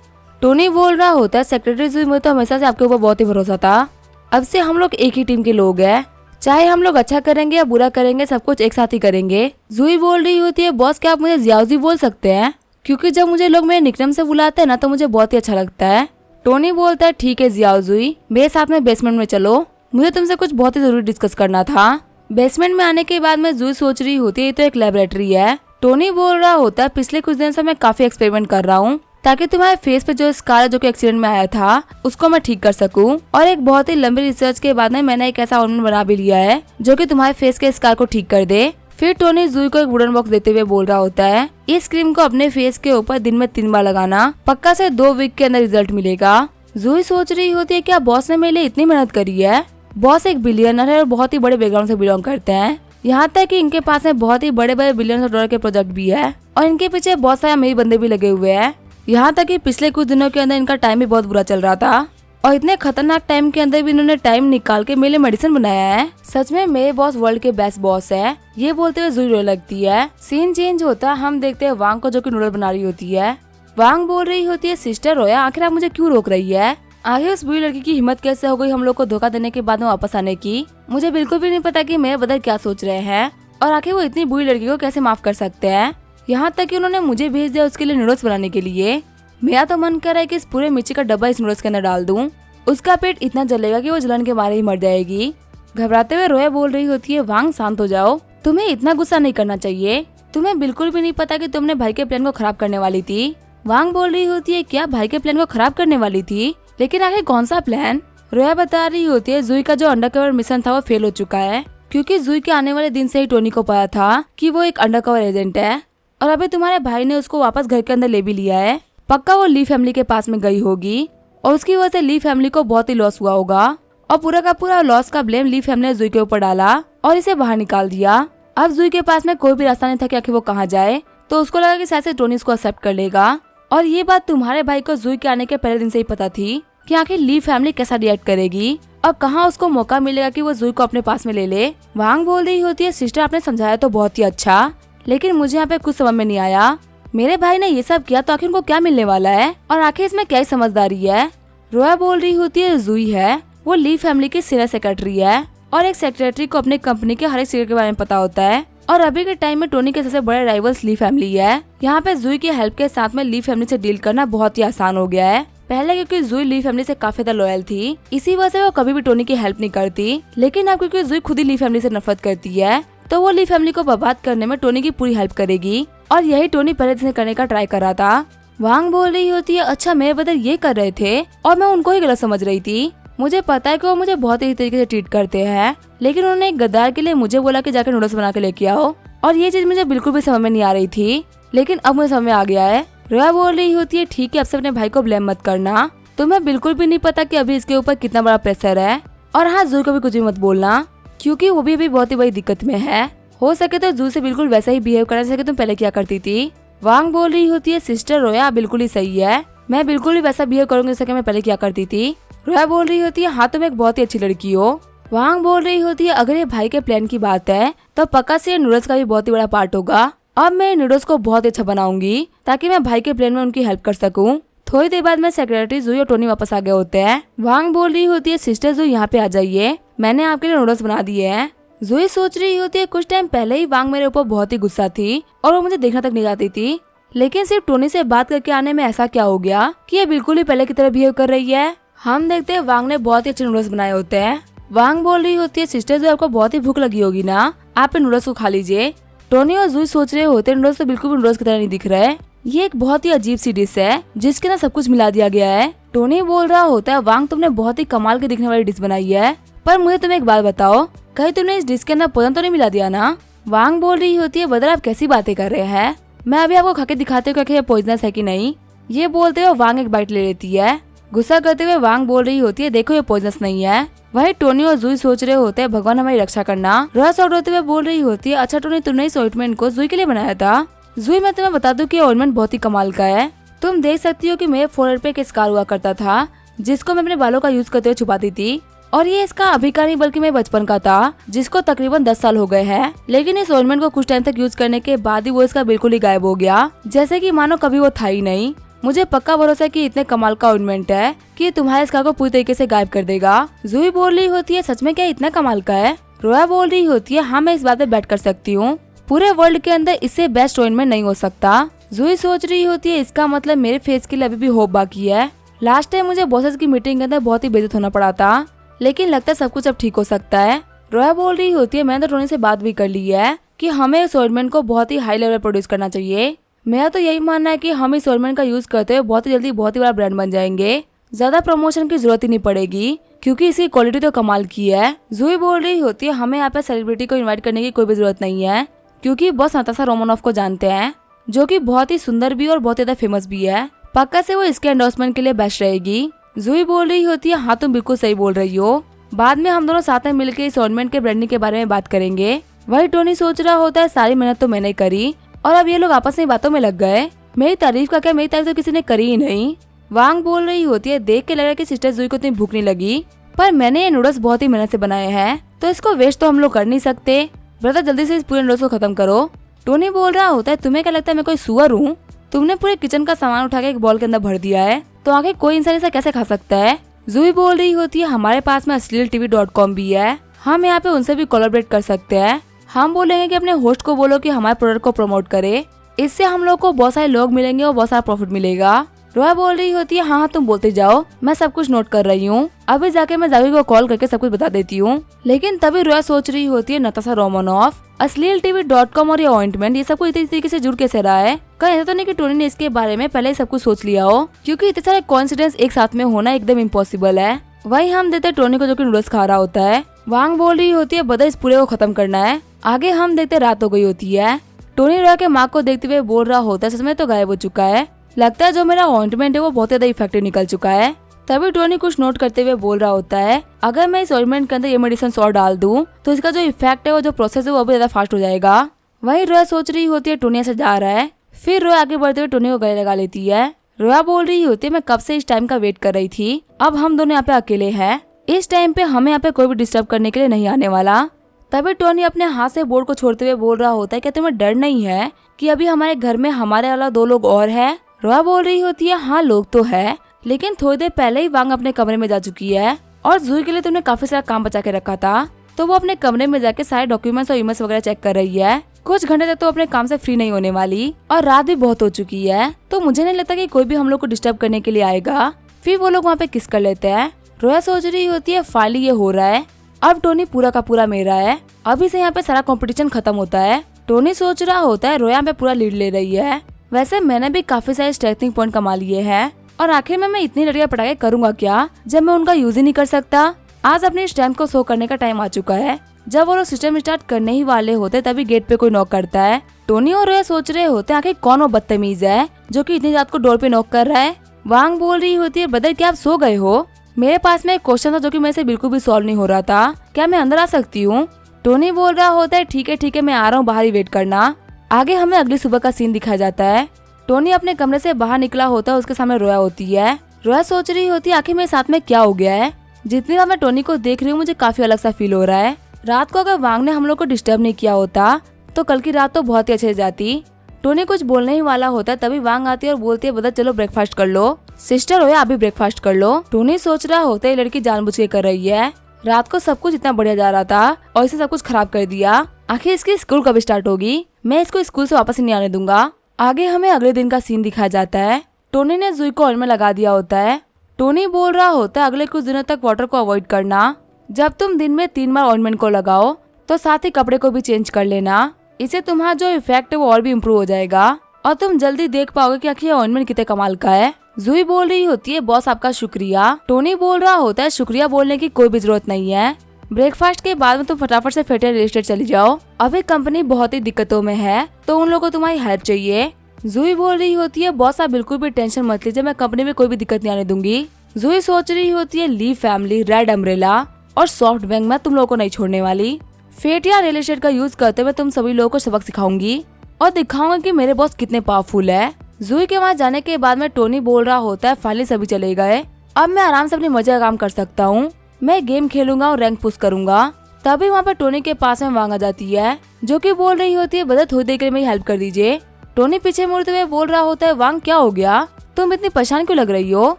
टोनी बोल रहा होता है सेक्रेटरी जूही मुझे तो हमेशा से आपके ऊपर बहुत ही भरोसा था, अब से हम लोग एक ही टीम के लोग हैं, चाहे हम लोग अच्छा करेंगे या बुरा करेंगे सब कुछ एक साथ ही करेंगे। जूही बोल रही होती है बॉस क्या आप मुझे जियाओजी बोल सकते हैं, क्योंकि जब मुझे लोग मेरे निकनेम से बुलाते हैं ना तो मुझे बहुत ही अच्छा लगता है। टोनी बोलता है ठीक है जियाओजी, मेरे साथ में बेसमेंट में चलो, मुझे तुमसे कुछ बहुत ही जरूरी डिस्कस करना था। बेसमेंट में आने के बाद में जूही सोच रही होती है ये तो एक लैबोरेटरी है। टोनी बोल रहा होता है पिछले कुछ दिन से मैं काफी एक्सपेरिमेंट कर रहा हूँ ताकि तुम्हारे फेस पे जो स्कार जो कि एक्सीडेंट में आया था उसको मैं ठीक कर सकूं, और एक बहुत ही लंबी रिसर्च के बाद में मैंने एक ऐसा ऑर्नामेंट बना भी लिया है जो कि तुम्हारे फेस के स्कार को ठीक कर दे। फिर टोनी जूही को एक वुडन बॉक्स देते हुए बोल रहा होता है इस क्रीम को अपने फेस के ऊपर दिन में 3 बार लगाना, पक्का से 2 वीक के अंदर रिजल्ट मिलेगा। जूही सोच रही होती है क्या बॉस ने मेरे लिए इतनी मेहनत करी है। बॉस एक बिलियनर है और बहुत ही बड़े बैकग्राउंड से बिलोंग करते हैं, यहाँ तक कि इनके पास में बहुत ही बड़े बड़े $बिलियंस के प्रोजेक्ट भी है और इनके पीछे बहुत सारे अमीर बंदे भी लगे हुए हैं। यहाँ तक कि पिछले कुछ दिनों के अंदर इनका टाइम भी बहुत बुरा चल रहा था और इतने खतरनाक टाइम के अंदर भी इन्होंने टाइम निकाल के मेरे लिए मेडिसिन बनाया है। सच में मेरे बॉस वर्ल्ड के बेस्ट बॉस है, ये बोलते हुए जूही रोने लगती है। सीन चेंज होता है, हम देखते हैं वांग को जो कि नूडल बना रही होती है। वांग बोल रही होती है सिस्टर रोया आखिर आप मुझे क्यों रोक रही है, आखिर उस बुरी लड़की की हिम्मत कैसे हो गई हम लोग को धोखा देने के बाद में वापस आने की, मुझे बिल्कुल भी नहीं पता कि मेरे बदल क्या सोच रहे हैं और आखिर वो इतनी बुरी लड़की को कैसे माफ कर सकते हैं। यहाँ तक कि उन्होंने मुझे भेज दिया उसके लिए नूडल्स बनाने के लिए। मेरा तो मन कर रहा है कि इस पूरे मिर्ची का डब्बा इस नूडल्स के अंदर डाल दूं, उसका पेट इतना जलेगा कि वो जलन के मारे ही मर जाएगी। घबराते हुए रोया बोल रही होती है वांग शांत हो जाओ, तुम्हें इतना गुस्सा नहीं करना चाहिए, तुम्हें बिल्कुल भी नहीं पता कि तुमने भाई के प्लान को खराब करने वाली थी। वांग बोल रही होती है क्या भाई के प्लान को खराब करने वाली थी, लेकिन आखिर कौन सा प्लान। रोया बता रही होती है जूही का जो अंडरकवर मिशन था वो फेल हो चुका है, क्योंकि जूही के आने वाले दिन से ही टोनी को पता था कि वो एक अंडरकवर एजेंट है और अभी तुम्हारे भाई ने उसको वापस घर के अंदर ले भी लिया है। पक्का वो ली फैमिली के पास में गई होगी और उसकी वजह से ली फैमिली को बहुत ही लॉस हुआ होगा और पूरा का पूरा लॉस का ब्लेम ली फैमिली ने जूही के ऊपर डाला और इसे बाहर निकाल दिया। अब जूही के पास में कोई भी रास्ता नहीं था कि आखिर वो कहाँ जाए, तो उसको लगा कि शायद से टोनी इसको एक्सेप्ट कर लेगा। और ये बात तुम्हारे भाई को जूही के आने के पहले दिन से ही पता थी कि आखिर ली फैमिली कैसा रिएक्ट करेगी और कहाँ उसको मौका मिलेगा कि वो जूही को अपने पास में ले ले। वांग बोल रही होती है सिस्टर आपने समझाया तो बहुत ही अच्छा, लेकिन मुझे यहाँ पे कुछ समझ में नहीं आया। मेरे भाई ने ये सब किया तो आखिर उनको क्या मिलने वाला है और आखिर इसमें क्या समझदारी है। रोया बोल रही होती है जूही है वो ली फैमिली की सीनियर सेक्रेटरी है और एक सेक्रेटरी को अपनी कंपनी के हर एक सीक्रेट के बारे में पता होता है। और अभी के टाइम में टोनी के सबसे बड़े राइवल्स ली फैमिली है। यहाँ पे जूही की हेल्प के साथ में ली फैमिली से डील करना बहुत ही आसान हो गया है। पहले क्योंकि जूही ली फैमिली से काफी ज्यादा लॉयल थी, इसी वजह से वो कभी भी टोनी की हेल्प नहीं करती। लेकिन अब क्योंकि जूही खुद ही ली फैमिली से नफरत करती है तो वो ली फैमिली को बर्बाद करने में टोनी की पूरी हेल्प करेगी। और यही टोनी पहले दिन से करने का ट्राई कर रहा था। वांग बोल रही होती है अच्छा मेरे बदल ये कर रहे थे और मैं उनको ही गलत समझ रही थी। मुझे पता है कि वो मुझे बहुत ही तरीके से ट्रीट करते हैं, लेकिन उन्होंने एक गद्दार के लिए मुझे बोला कि जाकर नूडल्स बना के लेके आओ और ये चीज मुझे बिल्कुल भी समझ में नहीं आ रही थी, लेकिन अब मुझे समझ में आ गया है। रोया बोल रही होती है ठीक है अब से अपने भाई को ब्लेम मत करना, तुम्हें बिल्कुल भी नहीं पता कि अभी इसके ऊपर कितना बड़ा प्रेशर है। और हाँ जू को भी कुछ भी मत बोलना क्योंकि वो भी अभी बहुत ही बड़ी दिक्कत में है। हो सके तो जू से बिल्कुल वैसा ही बिहेव करना जैसे तुम पहले किया करती थी। वांग बोल रही होती है सिस्टर रोया बिल्कुल ही सही है, मैं बिल्कुल ही वैसा बिहेव करूंगी जैसा कि मैं पहले किया करती थी। रोया बोल रही होती है हाँ तुम एक बहुत ही अच्छी लड़की हो। वांग बोल रही होती है अगर ये भाई के प्लान की बात है तो पक्का से नूडल्स का भी बहुत ही बड़ा पार्ट होगा। अब मैं नूडल्स को बहुत अच्छा बनाऊंगी ताकि मैं भाई के प्लान में उनकी हेल्प कर सकूं। थोड़ी देर बाद में सेक्रेटरी जूही और टोनी वापस आ गए होते हैं। वांग बोल रही होती है सिस्टर जूही यहाँ पे आ जाइए, मैंने आपके लिए नूडल्स बना दिए हैं। जूही सोच रही होती है कुछ टाइम पहले ही वांग मेरे ऊपर बहुत ही गुस्सा थी और वो मुझे देखना तक नहीं जाती थी, लेकिन सिर्फ टोनी से बात करके आने में ऐसा क्या हो गया कि ये बिल्कुल ही पहले की तरह बिहेव कर रही है। हम देखते हैं वांग ने बहुत ही अच्छे नूडल्स बनाए होते हैं। वांग बोल रही होती है सिस्टर जो आपको बहुत ही भूख लगी होगी ना, आप नूडल्स को खा लीजिए। टोनी और जूही सोच रहे होते नूडल्स तो बिल्कुल भी नूडल्स की तरह नहीं दिख रहे, ये एक बहुत ही अजीब सी डिश है जिसके ना सब कुछ मिला दिया गया है। टोनी बोल रहा होता है वांग तुमने बहुत ही कमाल की दिखने वाली डिश बनाई है, पर मुझे तुम्हें एक बात बताओ कहीं तुमने इस डिश के अंदर पोलन तो नहीं मिला दिया ना। वांग बोल रही होती है बदर आप कैसी बातें कर रहे हैं, मैं अभी आपको खा के दिखाती हूँ कि ये पॉइजनस है कि नहीं। ये बोलते हुए वांग एक बाइट ले लेती है। गुस्सा करते हुए वांग बोल रही होती है देखो ये पॉइजनस नहीं है। वही टोनी और जूही सोच रहे होते हैं भगवान हमारी रक्षा करना। रोया शॉर्ट होते हुए बोल रही होती है अच्छा टोनी तुमने इस ऑइंटमेंट को जूही के लिए बनाया था। जूही मैं तुम्हें बता दूं कि ऑइंटमेंट बहुत ही कमाल का है, तुम देख सकती हो कि मेरे फोरहेड पे एक स्कार हुआ करता था जिसको मैं अपने बालों का यूज करते हुए छुपाती थी, और ये इसका अभी का नहीं बल्कि मेरे बचपन का था जिसको तकरीबन 10 साल हो गए हैं। लेकिन इस ऑइंटमेंट को कुछ टाइम तक यूज करने के बाद ही वो इसका बिल्कुल ही गायब हो गया, जैसे कि मानो कभी वो था ही नहीं। मुझे पक्का भरोसा है कि इतने कमाल का ऑइंटमेंट है कि तुम्हारे स्कार को पूरी तरीके से गायब कर देगा। जूही बोल रही होती है सच में क्या इतना कमाल का है। रोया बोल रही होती है हाँ मैं इस बात पे बैट कर सकती हूँ, पूरे वर्ल्ड के अंदर इससे बेस्ट ऑइंटमेंट नहीं हो सकता। जूही सोच रही होती है इसका मतलब मेरे फेस के लिए अभी भी होप बाकी है। लास्ट टाइम मुझे बॉसेस की मीटिंग के अंदर बहुत ही बेइज्जत होना पड़ा था, लेकिन लगता है सब कुछ अब ठीक हो सकता है। रोया बोल रही होती है मैंने तो टोनी से बात भी कर ली है कि हमें इस ऑइंटमेंट को बहुत ही हाई लेवल प्रोड्यूस करना चाहिए। मेरा तो यही मानना है कि हम इस ऑइंटमेंट का यूज करते हुए बहुत ही जल्दी बहुत ही बड़ा ब्रांड बन जाएंगे, ज्यादा प्रमोशन की जरूरत ही नहीं पड़ेगी क्योंकि इसकी क्वालिटी तो कमाल की है। जूही बोल रही होती है हमें यहाँ पे सेलिब्रिटी को इन्वाइट करने की कोई भी जरूरत नहीं है क्योंकि बॉस नताशा रोमानोफ को जानते हैं जो कि बहुत ही सुंदर भी और बहुत ज्यादा फेमस भी है, पक्का से वो इसके एंडोर्समेंट के लिए बेस्ट रहेगी। जूही बोल रही होती है हाँ तुम बिल्कुल सही बोल रही हो, बाद में हम दोनों साथ में मिलकर इस ऑइंटमेंट के ब्रांडिंग के बारे में बात करेंगे। वही टोनी सोच रहा होता है सारी मेहनत तो मैंने करी और अब ये लोग आपस में बातों में लग गए, मेरी तारीफ का क्या, मेरी तारीफ तो किसी ने करी ही नहीं। वांग बोल रही होती है देख के लग रहा है कि सिस्टर जूही को इतनी भूख नहीं लगी, पर मैंने ये नूडल्स बहुत ही मेहनत से बनाए हैं तो इसको वेस्ट तो हम लोग कर नहीं सकते, ब्रदर जल्दी से इस पूरे नूडल्स को खत्म करो। टोनी बोल रहा होता है तुम्हें क्या लगता है मैं कोई सुअर हूँ, तुमने पूरे किचन का सामान उठा के एक बॉल के अंदर भर दिया है तो आगे कोई इंसान ऐसा कैसे खा सकता है। जूही बोल रही होती है हमारे पास में asleeltv.com भी है, हम यहाँ पे उनसे भी कोलैबोरेट कर सकते हैं। हम बोलेंगे कि अपने होस्ट को बोलो कि हमारे प्रोडक्ट को प्रमोट करे, इससे हम लोग को बहुत सारे लोग मिलेंगे और बहुत सारा प्रॉफिट मिलेगा। रोया बोल रही होती है हाँ तुम बोलते जाओ मैं सब कुछ नोट कर रही हूँ, अभी जाके मैं जावी को कॉल करके सब कुछ बता देती हूँ। लेकिन तभी रोया सोच रही होती है नताशा रोमानॉफ asleeltv.com और ये ऑइंटमेंट ये सब कुछ इतनी तरीके से जुड़ कैसे रहा है, कहीं ऐसा तो नहीं कि टोनी ने इसके बारे में पहले ही सब कुछ सोच लिया हो, क्योंकि इतने सारे कोइंसिडेंस एक साथ में होना एकदम इम्पॉसिबल है। वही हम देते टोनी को जो कि नूडल्स खा रहा होता है। वांग बोल रही होती है बदर इस पूरे को खत्म करना है। आगे हम देखते रात हो गई होती है। टोनी रोया के माँ को देखते हुए बोल रहा होता है सच में तो गायब हो चुका है, लगता है जो मेरा ऑइंटमेंट है वो बहुत ज्यादा इफेक्टिव निकल चुका है। तभी टोनी कुछ नोट करते हुए बोल रहा होता है अगर मैं इस ऑइंटमेंट के अंदर ये मेडिसिन और डाल दूं तो इसका जो इफेक्ट है वो जो प्रोसेस है वो भी ज्यादा फास्ट हो जाएगा। वही रोया सोच रही होती है टोनी से जा रहा है, फिर रोया आगे बढ़ते हुए टोनी को गले लगा लेती है। रोया बोल रही होती है मैं कब से इस टाइम का वेट कर रही थी, अब हम दोनों यहाँ पे अकेले हैं, इस टाइम पे हमें यहाँ पे कोई भी डिस्टर्ब करने के लिए नहीं आने वाला। तभी टोनी अपने हाथ से बोर्ड को छोड़ते हुए बोल रहा होता है कि तुम्हें डर नहीं है कि अभी हमारे घर में हमारे अलावा 2 लोग और हैं। रोया बोल रही होती है हाँ लोग तो है, लेकिन थोड़ी देर पहले ही वांग अपने कमरे में जा चुकी है और जूही के लिए तुमने काफी सारा काम बचा के रखा था, तो वो अपने कमरे में जाके सारे डॉक्यूमेंट्स और ईमेल्स वगैरह चेक कर रही है। कुछ घंटे तक तो अपने काम से फ्री नहीं होने वाली और रात भी बहुत हो चुकी है, तो मुझे नहीं लगता कि कोई भी हम लोग को डिस्टर्ब करने के लिए आएगा। फिर वो लोग वहाँ पे किस कर लेते हैं। रोया सोच रही होती है फाइनली ये हो रहा है, अब टोनी पूरा का पूरा मेरा है, अभी से यहाँ पे सारा कंपटीशन खत्म होता है। टोनी सोच रहा होता है रोया पे पूरा लीड ले रही है। वैसे मैंने भी काफी सारे स्ट्रेंथनिंग पॉइंट कमा लिए हैं और आखिर में मैं इतनी लड़कियां पटाखे करूंगा क्या जब मैं उनका यूज ही नहीं कर सकता। आज अपनी स्ट्रेंथ को शो करने का टाइम आ चुका है। जब वो लोग सिस्टम स्टार्ट करने ही वाले होते तभी गेट पे कोई नॉक करता है। टोनी और रोया सोच रहे होते आखिर कौन वो बदतमीज है जो कि इतनी रात को डोर पे नॉक कर रहा है। वांग बोल रही होती है ब्रदर क्या आप सो गए हो? मेरे पास में एक क्वेश्चन था जो कि मेरे से बिल्कुल भी सॉल्व नहीं हो रहा था, क्या मैं अंदर आ सकती हूँ? टोनी बोल रहा होता है ठीक है मैं आ रहा हूँ, बाहर ही वेट करना। आगे हमें अगली सुबह का सीन दिखाया जाता है। टोनी अपने कमरे से बाहर निकला होता है, उसके सामने रोया होती है। रोया सोच रही होती है आखिर मेरे साथ में क्या हो गया है। जितनी बार मैं टोनी को देख रही हूँ मुझे काफी अलग सा फील हो रहा है। रात को अगर वांग ने हम लोग को डिस्टर्ब नहीं किया होता तो कल की रात तो बहुत ही अच्छे जाती। टोनी कुछ बोलने ही वाला होता है तभी वांग आती है और बोलती है ब्रदर चलो ब्रेकफास्ट कर लो। सिस्टर रोया अभी ब्रेकफास्ट कर लो। टोनी सोच रहा होता है लड़की जानबूझ के कर रही है। रात को सब कुछ इतना बढ़िया जा रहा था और इसे सब कुछ खराब कर दिया। आखिर इसकी स्कूल कब स्टार्ट होगी? मैं इसको स्कूल से वापस नहीं आने दूंगा। आगे हमें अगले दिन का सीन दिखाया जाता है। टोनी ने जूही को ऑयल में लगा दिया होता है। टोनी बोल रहा होता है अगले कुछ दिनों तक वाटर को अवॉइड करना। जब तुम दिन में 3 बार ऑइंटमेंट को लगाओ तो साथ ही कपड़े को भी चेंज कर लेना। इससे तुम्हारा जो इफेक्ट है वो और भी इम्प्रूव हो जाएगा और तुम जल्दी देख पाओगे कि आखिर ऑइंटमेंट कितने कमाल का है। जूही बोल रही होती है बॉस आपका शुक्रिया। टोनी बोल रहा होता है शुक्रिया बोलने की कोई भी जरूरत नहीं है। ब्रेकफास्ट के बाद में तुम फटाफट से फेडरल रियल एस्टेट चली जाओ। अभी कंपनी बहुत ही दिक्कतों में है तो उन लोगों को तुम्हारी हेल्प चाहिए। जूही बोल रही होती है बॉस आप बिल्कुल भी टेंशन मत लीजिए, मैं कंपनी में कोई भी दिक्कत नहीं आने दूंगी। जूही सोच रही होती है ली फैमिली, रेड अम्ब्रेला और सॉफ्ट बैंक मैं तुम लोगों को नहीं छोड़ने वाली। फेट या रियल एस्टेट का यूज करते हुए तुम सभी लोगों को सबक सिखाऊंगी और दिखाऊंगा कि मेरे बॉस कितने पावरफुल है। जूही के वहाँ जाने के बाद में टोनी बोल रहा होता है फाइनली सभी चले गए, अब मैं आराम से अपनी मजे का काम कर सकता हूँ। मैं गेम खेलूंगा और रैंक पुश करूंगा। तभी वहाँ पर टोनी के पास में वांग आ जाती है जो कि बोल रही होती है ब्रदर थोड़ी देर के लिए मेरी हेल्प कर दीजिए। टोनी पीछे मुड़ते हुए बोल रहा होता है वांग क्या हो गया, तुम इतनी परेशान क्यों लग रही हो?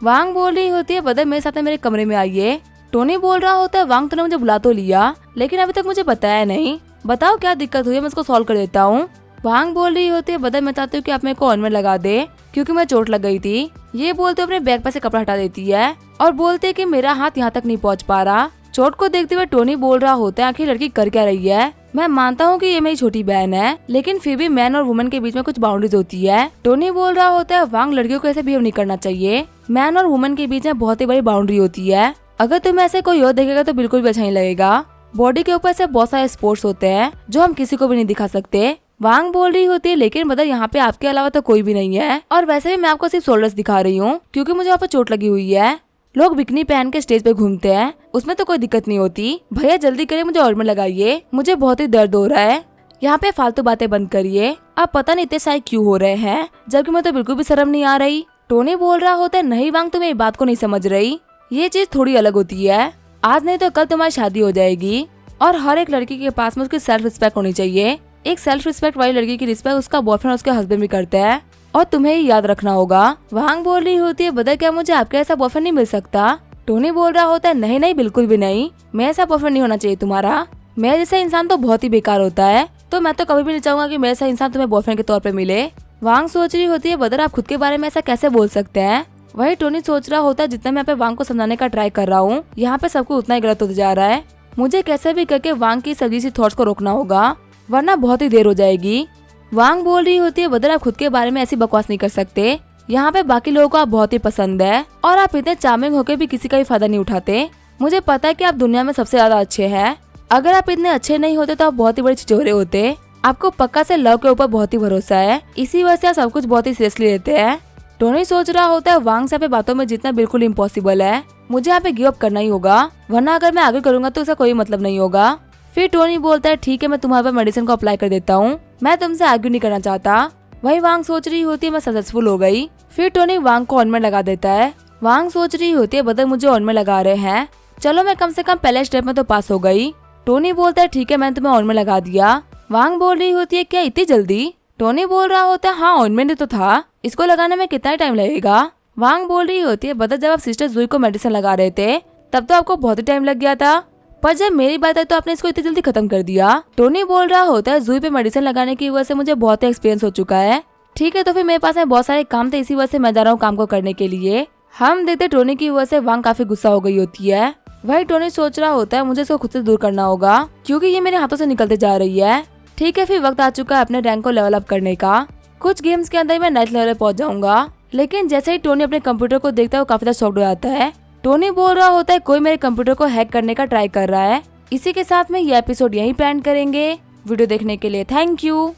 वांग बोल रही होती है ब्रदर मेरे साथ मेरे कमरे में आइए। टोनी बोल रहा होता है वांग तूने मुझे बुला तो लिया लेकिन अभी तक मुझे बताया नहीं, बताओ क्या दिक्कत हुई है, मैं इसको सॉल्व कर देता हूँ। वांग बोल रही होती है ब्रदर मैं चाहती हूँ कि आप मेरे को ऑइंटमेंट लगा दे क्योंकि मैं चोट लग गई थी। ये बोलते अपने बैग पे से कपड़ा हटा देती है और बोलते कि मेरा हाथ यहाँ तक नहीं पहुँच पा रहा। चोट को देखते हुए टोनी बोल रहा होता है आखिर लड़की कर क्या रही है। मैं मानता हूँ कि ये मेरी छोटी बहन है लेकिन फिर भी मैन और वुमन के बीच में कुछ बाउंड्रीज होती है। टोनी बोल रहा होता है वांग लड़कियों को ऐसे बिहेव नहीं करना चाहिए, मैन और वुमन के बीच में बहुत ही बड़ी बाउंड्री होती है। अगर तुम्हें ऐसे कोई और देखेगा तो बिल्कुल भी अच्छा नहीं लगेगा। बॉडी के ऊपर से बहुत सारे स्पोर्ट्स होते हैं जो हम किसी को भी नहीं दिखा सकते। वांग बोल रही होती है लेकिन मतलब यहाँ पे आपके अलावा तो कोई भी नहीं है और वैसे भी मैं आपको सिर्फ शोल्डर्स दिखा रही हूँ क्योंकि मुझे वहाँ पर चोट लगी हुई है। लोग बिकनी पहन के स्टेज पे घूमते हैं, उसमें तो कोई दिक्कत नहीं होती। भैया जल्दी करिए मुझे ऑइंटमेंट लगाइए, मुझे बहुत ही दर्द हो रहा है। यहाँ पे फालतू बातें बंद करिए, आप पता नहीं इतने सारे क्यों हो रहे हैं जबकि मैं तो बिल्कुल भी शर्म नहीं आ रही। टोनी बोल रहा होता है नहीं वांग तुम मेरी बात को नहीं समझ रही, ये चीज थोड़ी अलग होती है। आज नहीं तो कल तुम्हारी शादी हो जाएगी और हर एक लड़की के पास में उसकी सेल्फ रिस्पेक्ट होनी चाहिए। एक सेल्फ रिस्पेक्ट वाली लड़की की रिस्पेक्ट उसका बॉयफ्रेंड उसके हस्बैंड भी करते हैं और तुम्हें ही याद रखना होगा। वांग बोल रही होती है बदल क्या मुझे आपके ऐसा बॉयफ्रेंड नहीं मिल सकता? टोनी बोल रहा होता है नहीं नहीं बिल्कुल भी नहीं, मैं ऐसा बॉयफ्रेंड नहीं होना चाहिए तुम्हारा। मेरे जैसा इंसान तो बहुत ही बेकार होता है, तो मैं तो कभी भी नहीं चाहूंगा कि मेरे जैसा इंसान तुम्हें बॉयफ्रेंड के तौर पे मिले। वांग सोच रही होती है बदर आप खुद के बारे में ऐसा कैसे बोल सकते हैं। वही टोनी सोच रहा होता है जितना मैं यहाँ पे वांग को समझाने का ट्राई कर रहा हूँ यहाँ पे सबको उतना ही गलत होता जा रहा है। मुझे कैसे भी करके वांग की सब्जी सी थॉट्स को रोकना होगा वरना बहुत ही देर हो जाएगी। वांग बोल रही होती है बदर आप खुद के बारे में ऐसी बकवास नहीं कर सकते, यहाँ पे बाकी लोगों को आप बहुत ही पसंद है और आप इतने चार्मिंग होके भी किसी का भी फायदा नहीं उठाते। मुझे पता है कि आप दुनिया में सबसे ज्यादा अच्छे हैं, अगर आप इतने अच्छे नहीं होते तो आप बहुत ही बड़े छिचोरे होते। आपको पक्का से लव के ऊपर बहुत ही भरोसा है, इसी वजह से आप सब कुछ बहुत ही सीरियसली लेते हैं। टोनी सोच रहा होता है वांग से बातों में जितना बिल्कुल इम्पॉसिबल है, मुझे यहाँ पे गिव अप करना ही होगा वरना अगर मैं आगे करूंगा तो उसका कोई मतलब नहीं होगा। फिर टोनी बोलता है ठीक है मैं तुम्हारे पे मेडिसिन को अप्लाई कर देता हूँ, मैं तुमसे आर्ग्यू नहीं करना चाहता। वही वांग सोच रही होती है मैं सक्सेसफुल हो गई। फिर टोनी वांग को ऑइंटमेंट लगा देता है। वांग सोच रही होती है बदल मुझे ऑइंटमेंट लगा रहे हैं, चलो मैं कम से कम पहले स्टेप में तो पास हो गई। टोनी बोलता है ठीक है मैंने तुम्हें ऑइंटमेंट लगा दिया। वांग बोल रही होती है क्या इतनी जल्दी? टोनी बोल रहा होता है हाँ ऑइंटमेंट तो था, इसको लगाने में कितना टाइम लगेगा? वांग बोल रही होती है बता जब आप सिस्टर जुई को मेडिसिन लगा रहे थे तब तो आपको बहुत ही टाइम लग गया था, पर जब मेरी बात आई तो आपने इसको इतनी जल्दी खत्म कर दिया। टोनी बोल रहा होता है जुई पे मेडिसिन लगाने की वजह से मुझे बहुत एक्सपीरियंस हो चुका है। ठीक है तो फिर मेरे पास में बहुत सारे काम थे, इसी वजह से मैं जा रहा हूँ काम को करने के लिए। हम देखते टोनी की वजह से वांग काफी गुस्सा हो गई होती है। वही टोनी सोच रहा होता है मुझे इसको खुद से दूर करना होगा क्योंकि ये मेरे हाथों से निकलते जा रही है। ठीक है फिर वक्त आ चुका है अपने रैंक को लेवल अप करने का। कुछ गेम्स के अंदर ही मैं नेक्स्ट लेवल पे पहुंच जाऊंगा। लेकिन जैसे ही टोनी अपने कंप्यूटर को देखता है वो काफी ज्यादा शॉक्ड हो जाता है। टोनी बोल रहा होता है कोई मेरे कंप्यूटर को हैक करने का ट्राई कर रहा है। इसी के साथ में ये एपिसोड यहीं पे एंड करेंगे। वीडियो देखने के लिए थैंक यू।